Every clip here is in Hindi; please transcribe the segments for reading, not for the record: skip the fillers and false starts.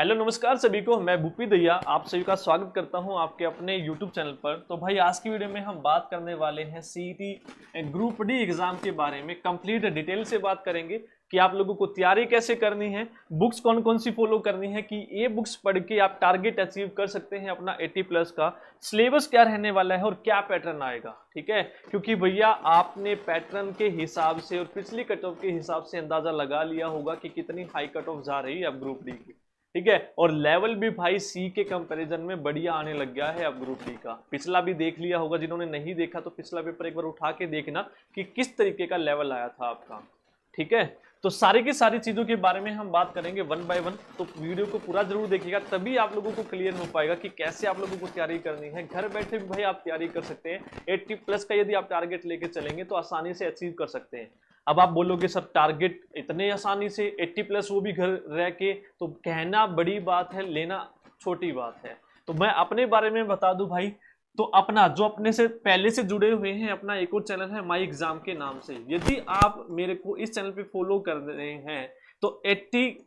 हेलो नमस्कार सभी को, मैं भूपी दहिया आप सभी का स्वागत करता हूं आपके अपने YouTube चैनल पर। तो भाई आज की वीडियो में हम बात करने वाले हैं सीईटी ग्रुप डी एग्जाम के बारे में। कंप्लीट डिटेल से बात करेंगे कि आप लोगों को तैयारी कैसे करनी है, बुक्स कौन कौन सी फॉलो करनी है कि ये बुक्स पढ़ के आप टारगेट अचीव कर सकते हैं अपना 80+ का। सिलेबस क्या रहने वाला है और क्या पैटर्न आएगा, ठीक है। क्योंकि भैया आपने पैटर्न के हिसाब से और पिछली कट ऑफ के हिसाब से अंदाजा लगा लिया होगा कि कितनी हाई कट ऑफ जा रही है अब ग्रुप डी की, ठीक है। और लेवल भी भाई सी के कंपैरिजन में बढ़िया आने लग गया है अब ग्रुप डी का। पिछला भी देख लिया होगा, जिन्होंने नहीं देखा तो पिछला पेपर एक बार उठा के देखना कि किस तरीके का लेवल आया था आपका, ठीक है। तो सारी की सारी चीजों के बारे में हम बात करेंगे वन बाय वन। तो वीडियो को पूरा जरूर देखिएगा, तभी आप लोगों को क्लियर हो पाएगा कि कैसे आप लोगों को तैयारी करनी है। घर बैठे भी भाई आप तैयारी कर सकते हैं। 80+ का यदि आप टारगेट लेके चलेंगे तो आसानी से अचीव कर सकते हैं। अब आप बोलोगे सर टारगेट इतने आसानी से 80+ वो भी घर रह के, तो कहना बड़ी बात है, लेना छोटी बात है। तो मैं अपने बारे में बता दूं भाई, तो अपना जो अपने से पहले से जुड़े हुए हैं, अपना एक और चैनल है माई एग्जाम के नाम से। यदि आप मेरे को इस चैनल पे फॉलो कर रहे हैं तो 80+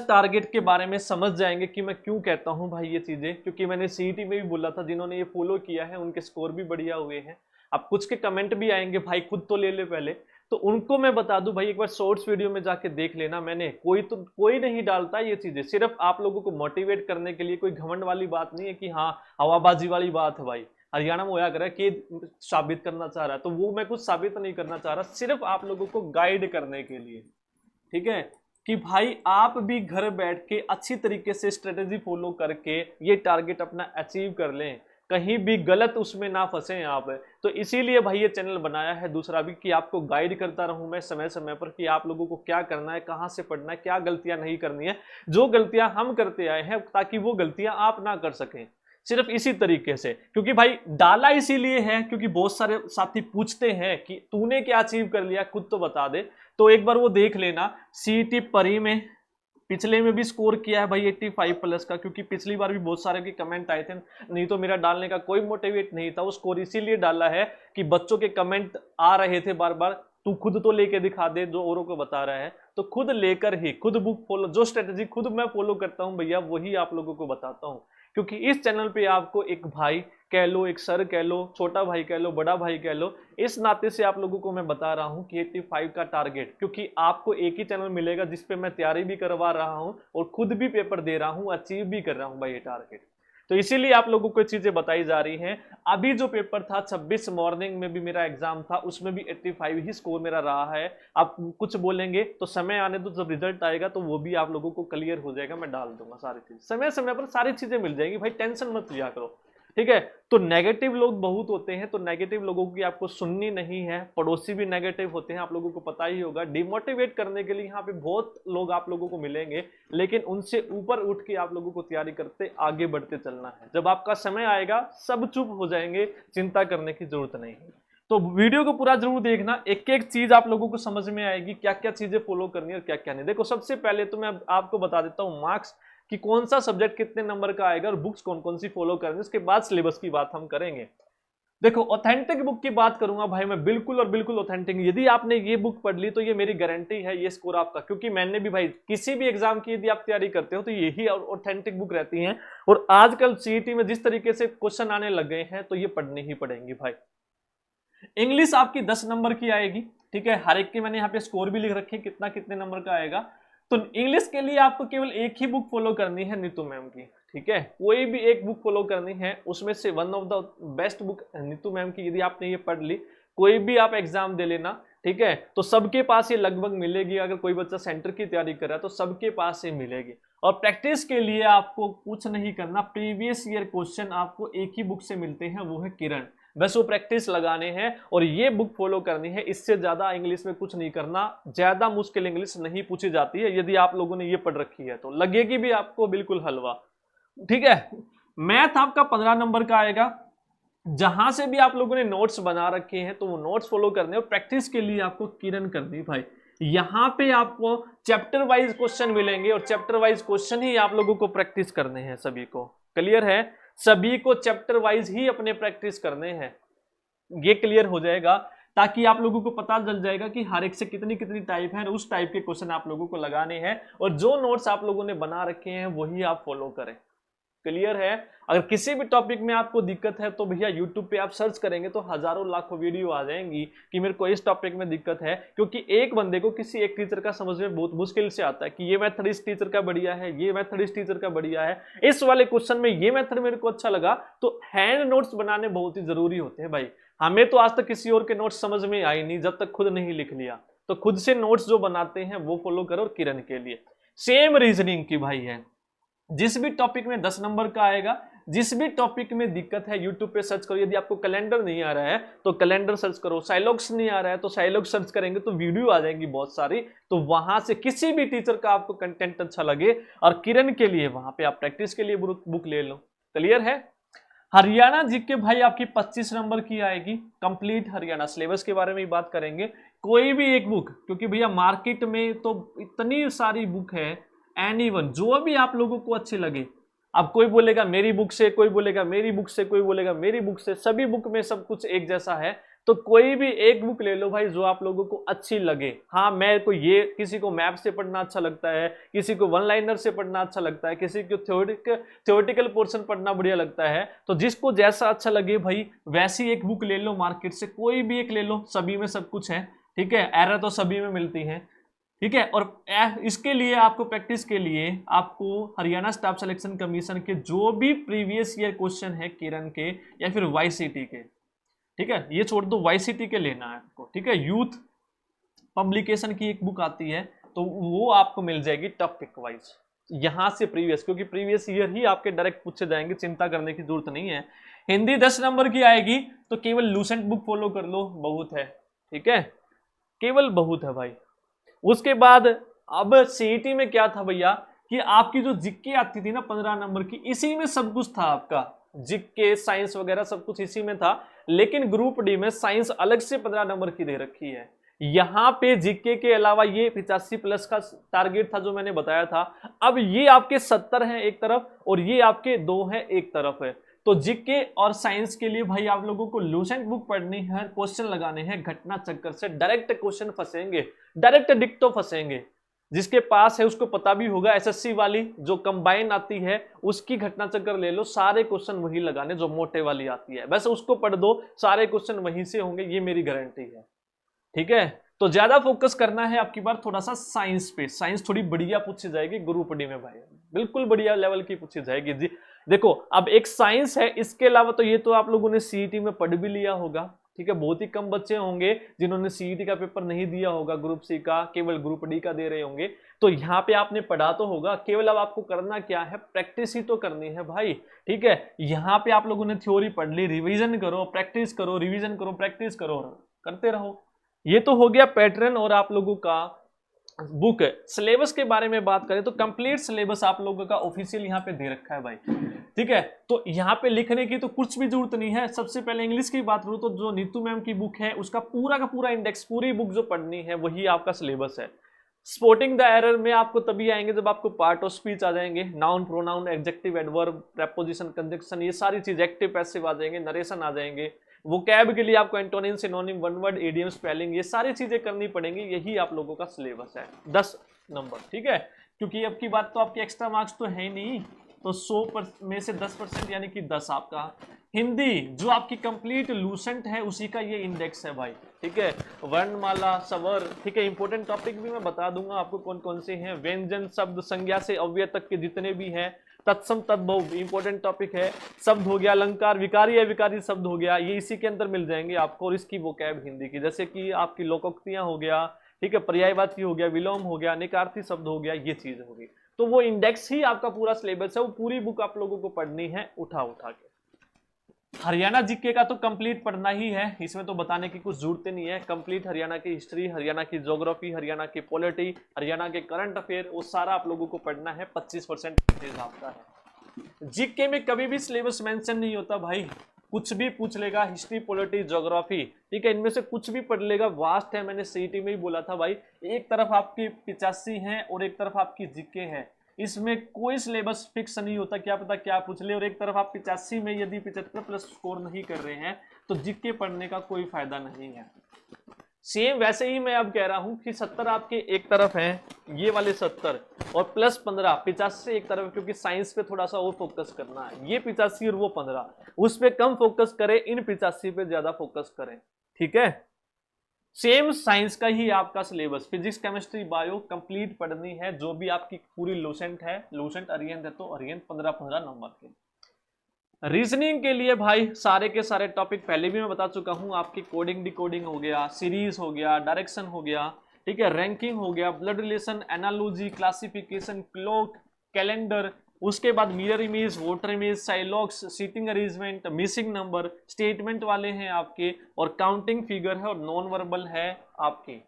टारगेट के बारे में समझ जाएंगे कि मैं क्यों कहता हूं भाई ये चीजें। क्योंकि मैंने सीईटी में भी बोला था, जिन्होंने ये फॉलो किया है उनके स्कोर भी बढ़िया हुए हैं। अब कुछ के कमेंट भी आएंगे भाई खुद तो ले ले पहले, तो उनको मैं बता दूं भाई एक बार शॉर्ट्स वीडियो में जाके देख लेना। मैंने कोई नहीं डालता ये चीजें, सिर्फ आप लोगों को मोटिवेट करने के लिए। कोई घमंड वाली बात नहीं है कि हाँ हवाबाजी वाली बात है भाई। हरियाणा में होया करे कि साबित करना चाह रहा है, तो वो मैं कुछ साबित नहीं करना चाह रहा, सिर्फ आप लोगों को गाइड करने के लिए, ठीक है। कि भाई आप भी घर बैठ के अच्छी तरीके से स्ट्रेटेजी फॉलो करके ये टारगेट अपना अचीव कर लें, कहीं भी गलत उसमें ना फंसे आप। तो इसीलिए भाई ये चैनल बनाया है। दूसरा भी कि आपको गाइड करता रहूं मैं समय समय पर कि आप लोगों को क्या करना है, कहां से पढ़ना है, क्या गलतियां नहीं करनी है, जो गलतियां हम करते आए हैं ताकि वो गलतियां आप ना कर सकें। सिर्फ इसी तरीके से, क्योंकि भाई डाला इसीलिए है क्योंकि बहुत सारे साथी पूछते हैं कि तूने क्या अचीव कर लिया, खुद तो बता दे। तो एक बार वो देख लेना। सीईटी परी में पिछले में भी स्कोर किया है भाई 85+ का, क्योंकि पिछली बार भी बहुत सारे के कमेंट आए थे। नहीं तो मेरा डालने का कोई मोटिवेट नहीं था। वो स्कोर इसीलिए डाला है कि बच्चों के कमेंट आ रहे थे बार बार, तू खुद तो लेके दिखा दे जो औरों को बता रहा है। तो खुद लेकर ही, खुद बुक फॉलो, जो स्ट्रेटेजी खुद मैं फॉलो करता हूं भैया वही आप लोगों को बताता हूं। क्योंकि इस चैनल पे आपको एक भाई कह लो, एक सर कह लो, छोटा भाई कह लो, बड़ा भाई कह लो, इस नाते से आप लोगों को मैं बता रहा हूं कि 85 का टारगेट, क्योंकि आपको एक ही चैनल मिलेगा जिसपे मैं तैयारी भी करवा रहा हूं और खुद भी पेपर दे रहा हूं, अचीव भी कर रहा हूं भाई ये टारगेट। तो इसीलिए आप लोगों को चीजें बताई जा रही हैं। अभी जो पेपर था 26 मॉर्निंग में भी मेरा एग्जाम था, उसमें भी 85 ही स्कोर मेरा रहा है। आप कुछ बोलेंगे तो समय आने दो, जब रिजल्ट आएगा तो वो भी आप लोगों को क्लियर हो जाएगा। मैं डाल दूंगा सारी चीज, समय समय पर सारी चीजें मिल जाएंगी भाई, टेंशन मत लिया करो, ठीक है। तो नेगेटिव लोग बहुत होते हैं, तो नेगेटिव लोगों की आपको सुननी नहीं है। पड़ोसी भी नेगेटिव होते हैं, आप लोगों को पता ही होगा। डिमोटिवेट करने के लिए यहाँ पे बहुत लोग आप लोगों को मिलेंगे, लेकिन उनसे ऊपर उठ के आप लोगों को तैयारी करते आगे बढ़ते चलना है। जब आपका समय आएगा सब चुप हो जाएंगे, चिंता करने की जरूरत नहीं है। तो वीडियो को पूरा जरूर देखना, एक एक चीज आप लोगों को समझ में आएगी, क्या क्या चीजें फॉलो करनी है और क्या क्या नहीं। देखो सबसे पहले तो मैं आपको बता देता हूँ मार्क्स कि कौन सा सब्जेक्ट कितने नंबर का आएगा और बुक्स कौन कौन सी फॉलो करनी है। उसके बाद सिलेबस की बात हम करेंगे। देखो ऑथेंटिक बुक की बात करूंगा भाई मैं, बिल्कुल और बिल्कुल ऑथेंटिक। यदि आपने ये बुक पढ़ ली तो ये मेरी गारंटी है ये स्कोर आपका, क्योंकि मैंने भी भाई किसी भी एग्जाम की यदि आप तैयारी करते हो तो यही ऑथेंटिक बुक रहती है। और आजकल सीईटी में जिस तरीके से क्वेश्चन आने लग गए हैं तो ये पढ़नी ही पड़ेंगी भाई। इंग्लिश आपकी 10 नंबर की आएगी, ठीक है। हर एक की मैंने यहाँ पे स्कोर भी लिख रखे हैं, कितना कितने नंबर का आएगा। तो इंग्लिश के लिए आपको केवल एक ही बुक फॉलो करनी है, नीतू मैम की, ठीक है। कोई भी एक बुक फॉलो करनी है, उसमें से one of the best book Neetu ma'am की। यदि आपने ये पढ़ ली, कोई भी आप एग्जाम दे लेना, ठीक है। तो सबके पास ये लगभग मिलेगी। अगर कोई बच्चा सेंटर की तैयारी कर रहा है तो सबके पास ये मिलेगी। और प्रैक्टिस के लिए आपको कुछ नहीं करना, प्रीवियस ईयर क्वेश्चन आपको एक ही बुक से मिलते हैं, वो है किरण। बस वो प्रैक्टिस लगाने हैं और ये बुक फॉलो करनी है। इससे ज्यादा इंग्लिश में कुछ नहीं करना। ज्यादा मुश्किल इंग्लिश नहीं पूछी जाती है। यदि आप लोगों ने ये पढ़ रखी है तो लगेगी भी आपको बिल्कुल हलवा, ठीक है। मैथ आपका 15 नंबर का आएगा। जहां से भी आप लोगों ने नोट्स बना रखे हैं तो वो नोट्स फॉलो करने और प्रैक्टिस के लिए आपको किरण करनी भाई। यहां पे आपको चैप्टर वाइज क्वेश्चन मिलेंगे और चैप्टर वाइज क्वेश्चन ही आप लोगों को प्रैक्टिस करने हैं। सभी को क्लियर है? सभी को चैप्टर वाइज ही अपने प्रैक्टिस करने हैं, ये क्लियर हो जाएगा। ताकि आप लोगों को पता चल जाएगा कि हर एक से कितनी कितनी टाइप है, उस टाइप के क्वेश्चन आप लोगों को लगाने हैं और जो नोट्स आप लोगों ने बना रखे हैं वही आप फॉलो करें। क्लियर है? अगर किसी भी टॉपिक में आपको दिक्कत है तो भैया यूट्यूब पे आप सर्च करेंगे तो हजारों लाखों वीडियो आ जाएंगी कि मेरे को इस टॉपिक में दिक्कत है, क्योंकि एक बंदे को किसी एक टीचर का समझ में बहुत मुश्किल से आता है कि ये मेथड इस टीचर का बढ़िया है, ये मेथड इस टीचर का बढ़िया है, इस वाले क्वेश्चन में ये मेथड मेरे को अच्छा लगा। तो हैंड नोट्स बनाने बहुत ही जरूरी होते हैं भाई। हमें तो आज तक किसी और के नोट्स समझ में आई नहीं जब तक खुद नहीं लिख लिया। तो खुद से नोट्स जो बनाते हैं वो फॉलो करो। और किरण के लिए सेम रीजनिंग की भाई है, जिस भी टॉपिक में 10 नंबर का आएगा, जिस भी टॉपिक में दिक्कत है यूट्यूब पे सर्च करो। यदि आपको कैलेंडर नहीं आ रहा है तो कैलेंडर सर्च करो, साइलॉग्स नहीं आ रहा है तो साइलॉग्स सर्च करेंगे तो वीडियो आ जाएंगी बहुत सारी। तो वहां से किसी भी टीचर का आपको कंटेंट अच्छा लगे, और किरण के लिए वहां पे आप प्रैक्टिस के लिए बुक ले लो। क्लियर है? हरियाणा जीके भाई आपकी 25 नंबर की आएगी, कंप्लीट हरियाणा सिलेबस के बारे में ही बात करेंगे। कोई भी एक बुक, क्योंकि भैया मार्केट में तो इतनी सारी बुक है, एनीवन जो भी आप लोगों को अच्छी लगे। अब कोई बोलेगा मेरी बुक से, कोई बोलेगा मेरी बुक से, कोई बोलेगा मेरी बुक से, सभी बुक में सब कुछ एक जैसा है। तो कोई भी एक बुक ले लो भाई जो आप लोगों को अच्छी लगे। हाँ, मैं को ये किसी को मैप से पढ़ना अच्छा लगता है, किसी को वन लाइनर से पढ़ना अच्छा लगता है, किसी को थ्योरेटिकल पोर्शन पढ़ना बढ़िया लगता है। तो जिसको जैसा अच्छा लगे भाई वैसी एक बुक ले लो, मार्केट से कोई भी एक ले लो, सभी में सब कुछ है। ठीक है, एरर तो सभी में मिलती है। ठीक है, और इसके लिए आपको प्रैक्टिस के लिए आपको हरियाणा स्टाफ सिलेक्शन कमीशन के जो भी प्रीवियस ईयर क्वेश्चन है किरण के या फिर वाईसीटी के, ठीक है, ये छोड़ दो, वाईसीटी के लेना है आपको। ठीक है, यूथ पब्लिकेशन की एक बुक आती है तो वो आपको मिल जाएगी टॉपिक वाइज यहां से प्रीवियस, क्योंकि प्रीवियस ईयर ही आपके डायरेक्ट पूछे जाएंगे, चिंता करने की जरूरत नहीं है। हिंदी 10 नंबर की आएगी तो केवल लूसेंट बुक फॉलो कर लो, बहुत है। ठीक है, केवल बहुत है भाई। उसके बाद अब सीईटी में क्या था भैया कि आपकी जो जीके आती थी ना 15 नंबर की, इसी में सब कुछ था आपका, जीके साइंस वगैरह सब कुछ इसी में था। लेकिन ग्रुप डी में साइंस अलग से 15 नंबर की दे रखी है। यहां पे जीके के अलावा ये 85 प्लस का टारगेट था जो मैंने बताया था। अब ये आपके 70 है एक तरफ और ये आपके 2 है एक तरफ है। तो जीके और साइंस के लिए भाई आप लोगों को लूसेंट बुक पढ़नी है, क्वेश्चन लगाने हैं घटना चक्कर से, डायरेक्ट क्वेश्चन फंसेंगे, डायरेक्ट डिक्टो फंसेंगे। जिसके पास है उसको पता भी होगा, एसएससी वाली जो कंबाइन आती है उसकी घटना चक्कर ले लो, सारे क्वेश्चन वही लगाने जो मोटे वाली आती है, बस उसको पढ़ दो, सारे क्वेश्चन वहीं से होंगे, ये मेरी गारंटी है। ठीक है, तो ज्यादा फोकस करना है आपकी बार थोड़ा सा साइंस पे, साइंस थोड़ी बढ़िया पूछी जाएगी ग्रुप डी में भाई, बिल्कुल बढ़िया लेवल की पूछी जाएगी जी। देखो अब एक साइंस है, इसके अलावा तो ये तो आप लोगों ने सीईटी में पढ़ भी लिया होगा। ठीक है, बहुत ही कम बच्चे होंगे जिन्होंने सीईटी का पेपर नहीं दिया होगा, ग्रुप सी का, केवल ग्रुप डी का दे रहे होंगे। तो यहाँ पे आपने पढ़ा तो होगा, केवल अब आपको करना क्या है, प्रैक्टिस ही तो करनी है भाई। ठीक है, यहाँ पे आप लोगों ने थ्योरी पढ़ ली, रिवीजन करो, प्रैक्टिस करो, रिवीजन करो, प्रैक्टिस करो, करते रहो। ये तो हो गया पैटर्न और आप लोगों का बुक। सिलेबस के बारे में बात करें तो कंप्लीट सिलेबस आप लोगों का ऑफिशियल यहाँ पे दे रखा है भाई। ठीक है, तो यहाँ पे लिखने की तो कुछ भी जरूरत नहीं है। सबसे पहले इंग्लिश की बात करूँ तो जो नीतू मैम की बुक है उसका पूरा का पूरा इंडेक्स, पूरी बुक जो पढ़नी है वही आपका सिलेबस है। स्पॉटिंग द एरर में आपको तभी आएंगे जब आपको पार्ट ऑफ स्पीच आ जाएंगे, noun, pronoun, adjective, adverb, preposition, conjunction, ये सारी चीज, एक्टिव पैसिव आ जाएंगे, नरेशन आ जाएंगे। वोकैब के लिए आपको antonym, synonym, one word, idiom, spelling, ये सारी चीजें करनी पड़ेंगी। यही आप लोगों का सिलेबस है 10 नंबर। ठीक है, क्योंकि अब की बात तो आपके एक्स्ट्रा मार्क्स तो है ही नहीं, तो 100 में से 10% यानी कि 10 आपका। हिंदी जो आपकी कंप्लीट लूसेंट है उसी का ये इंडेक्स है भाई। ठीक है, वर्णमाला, स्वर, ठीक है, इंपॉर्टेंट टॉपिक भी मैं बता दूंगा आपको कौन कौन से हैं। व्यंजन, शब्द, संज्ञा से अव्यय तक के जितने भी हैं, तत्सम, तद्भव इंपॉर्टेंट टॉपिक है, शब्द हो गया, अलंकार, विकारी अविकारी शब्द हो गया, ये इसी के अंदर मिल जाएंगे आपको। और इसकी वोकैब हिंदी की, जैसे कि आपकी लोकोक्तियां हो गया, ठीक है, पर्यायवाची हो गया, विलोम हो गया, निकार्थी शब्द हो गया, ये चीज होगी। तो वो इंडेक्स ही आपका पूरा सिलेबस है, वो पूरी बुक आप लोगों को पढ़नी है उठा उठा के। हरियाणा जीके का तो कंप्लीट पढ़ना ही है, इसमें तो बताने की कुछ जरूरत नहीं है। कंप्लीट हरियाणा की हिस्ट्री, हरियाणा की ज्योग्राफी, हरियाणा की पॉलिटी, हरियाणा के करंट अफेयर, वो सारा आप लोगों को पढ़ना है। 25% आपका है। जीके में कभी भी सिलेबस मेंशन नहीं होता भाई, कुछ भी पूछ लेगा, हिस्ट्री, पॉलिटी, ज्योग्राफी, ठीक है, इनमें से कुछ भी पढ़ लेगा, वास्ट है। मैंने सीईटी में ही बोला था भाई, एक तरफ आपकी 85 है और एक तरफ आपकी जीके है, इसमें कोई सिलेबस फिक्स नहीं होता, क्या पता क्या पूछ ले। और एक तरफ आप 85 में यदि 75 प्लस स्कोर नहीं कर रहे हैं तो जीके पढ़ने का कोई फायदा नहीं है। सेम वैसे ही मैं अब कह रहा हूं कि 70 आपके एक तरफ हैं, ये वाले 70 और प्लस 15 85 एक तरफ, क्योंकि साइंस पे थोड़ा सा और फोकस करना है। ये 85 और वो 15, उस पे कम फोकस करें, इन 85 पे ज्यादा फोकस करें, ठीक है। सेम साइंस का ही आपका syllabus, physics chemistry bio complete पढ़नी है। जो भी आपकी पूरी लूसेंट है, लूसेंट अरियंत है तो अरियंत 15-15 नंबर के। रीजनिंग के लिए भाई सारे के सारे टॉपिक पहले भी मैं बता चुका हूं, आपकी कोडिंग डिकोडिंग हो गया, सीरीज हो गया, डायरेक्शन हो गया, ठीक है, रैंकिंग हो गया, blood relation, analogy, classification, clock, calendar, उसके बाद मिरर इमेज, वोटर इमेज, साइलॉक्स, seating arrangement, missing number, statement वाले हैं आपके, और काउंटिंग फिगर है, और नॉन वर्बल है आपके,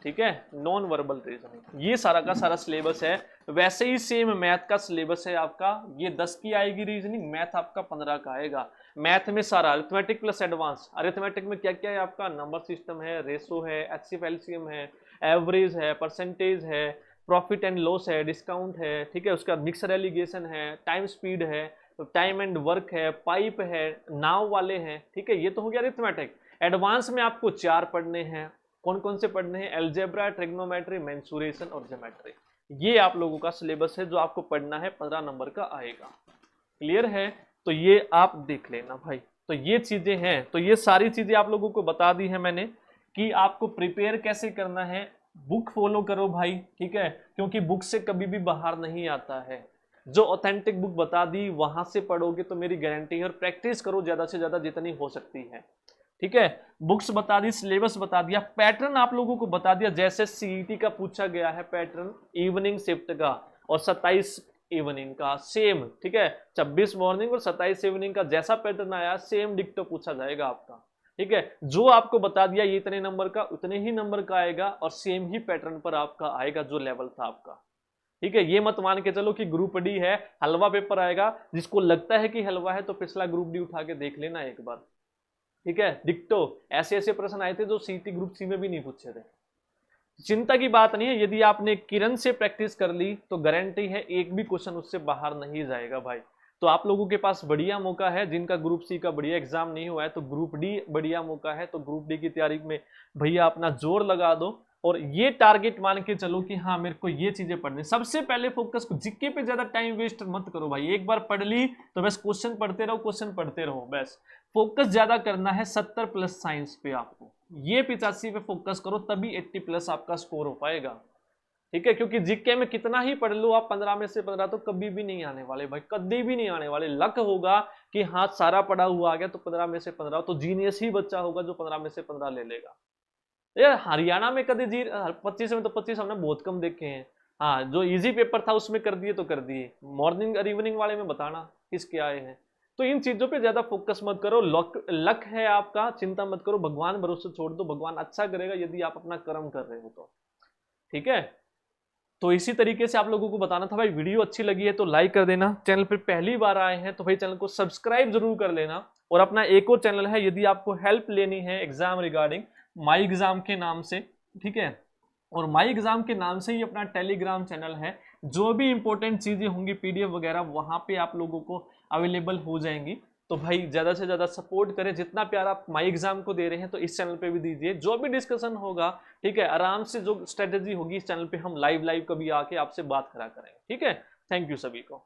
ठीक है, नॉन वर्बल रीजनिंग। ये सारा का सारा सिलेबस है। वैसे ही सेम मैथ का सिलेबस है आपका, ये 10 की आएगी रीजनिंग, मैथ आपका 15 का आएगा। मैथ में सारा अरिथमेटिक प्लस एडवांस, अरिथमेटिक में क्या क्या है आपका, नंबर सिस्टम है, रेशो है, एचसीएफ एलसीएम है, एवरेज है, परसेंटेज है, प्रॉफिट एंड लॉस है, डिस्काउंट है, ठीक है, उसका मिक्सर एलिगेशन है, टाइम स्पीड है, तो टाइम एंड वर्क है, पाइप है, नाव वाले हैं, ठीक है। ये तो हो गया अरिथमेटिक। एडवांस में आपको 4 पढ़ने हैं। कौन कौन से पढ़ने हैं, एल्जेब्रा, ट्रिग्नोमेट्री, मेंसुरेशन और ज्योमेट्री। ये आप लोगों का सिलेबस है जो आपको पढ़ना है, 15 नंबर का आएगा। क्लियर है, तो ये आप देख लेना भाई। तो ये चीजें हैं, तो ये सारी चीजें आप लोगों को बता दी है मैंने कि आपको प्रिपेयर कैसे करना है। बुक फॉलो करो भाई, ठीक है, क्योंकि बुक से कभी भी बाहर नहीं आता है। जो ऑथेंटिक बुक बता दी वहां से पढ़ोगे तो मेरी गारंटी है। और प्रैक्टिस करो ज्यादा से ज्यादा जितनी हो सकती है, ठीक है। बुक्स बता दी, सिलेबस बता दिया, पैटर्न आप लोगों को बता दिया। जैसे सीईटी का पूछा गया है पैटर्न इवनिंग शिफ्ट का और 27 इवनिंग का सेम, ठीक है, 26 मॉर्निंग और 27 इवनिंग का जैसा पैटर्न आया सेम डिक्टो पूछा जाएगा आपका, ठीक है। जो आपको बता दिया ये इतने नंबर का, उतने ही नंबर का आएगा और सेम ही पैटर्न पर आपका आएगा जो लेवल था आपका, ठीक है। ये मत मान के चलो कि ग्रुप डी है हलवा पेपर आएगा, जिसको लगता है कि हलवा है तो पिछला ग्रुप डी उठा के देख लेना एक बार, ठीक है। डिक्टो ऐसे ऐसे प्रश्न आए थे जो सीटी ग्रुप सी में भी नहीं पूछे थे। चिंता की बात नहीं है, यदि आपने किरण से प्रैक्टिस कर ली तो गारंटी है एक भी क्वेश्चन उससे बाहर नहीं जाएगा भाई। तो आप लोगों के पास बढ़िया मौका है, जिनका ग्रुप सी का बढ़िया एग्जाम नहीं हुआ है तो ग्रुप डी बढ़िया मौका है। तो ग्रुप डी की तैयारी में भैया अपना जोर लगा दो और ये टारगेट मान के चलो कि हाँ मेरे को ये चीजें पढ़नी। सबसे पहले फोकस जीके पे ज्यादा टाइम वेस्ट मत करो भाई। एक बार पढ़ ली तो बस क्वेश्चन पढ़ते रहो, क्वेश्चन पढ़ते रहो, बस फोकस ज्यादा करना है 70 प्लस साइंस पे। आपको ये 85 पे फोकस करो, तभी 80 प्लस आपका स्कोर हो पाएगा, ठीक है। क्योंकि जीके में कितना ही पढ़ लो आप, 15 में से 15 तो कभी भी नहीं आने वाले भाई, कभी भी नहीं आने वाले। लक होगा कि हाँ सारा पढ़ा हुआ आ गया तो 15 में से 15, तो जीनियस ही बच्चा होगा जो 15 में से 15 ले लेगा। यार हरियाणा में कभी 25 में तो 25 हमने बहुत कम देखे हैं। हाँ जो इजी पेपर था उसमें कर दिए तो कर दिए, मॉर्निंग और इवनिंग वाले में बताना किसके आए हैं। तो इन चीजों पे ज्यादा फोकस मत करो। लक है आपका, चिंता मत करो, भगवान भरोसे छोड़ दो, भगवान अच्छा करेगा यदि आप अपना कर्म कर रहे हो तो, ठीक है। तो इसी तरीके से आप लोगों को बताना था भाई। वीडियो अच्छी लगी है तो लाइक कर देना, चैनल पर पहली बार आए हैं तो भाई चैनल को सब्सक्राइब जरूर कर लेना। और अपना एक और चैनल है, यदि आपको हेल्प लेनी है एग्जाम रिगार्डिंग, माई एग्जाम के नाम से, ठीक है। और माई एग्जाम के नाम से ही अपना टेलीग्राम चैनल है, जो भी इंपॉर्टेंट चीजें होंगी पीडीएफ वगैरह वहां पे आप लोगों को अवेलेबल हो जाएंगी। तो भाई ज्यादा से ज्यादा सपोर्ट करें, जितना प्यार आप माई एग्जाम को दे रहे हैं तो इस चैनल पे भी दीजिए। जो भी डिस्कशन होगा, ठीक है, आराम से जो स्ट्रेटेजी होगी इस चैनल पे हम लाइव कभी आके आपसे बात करा करेंगे, ठीक है। थैंक यू सभी को।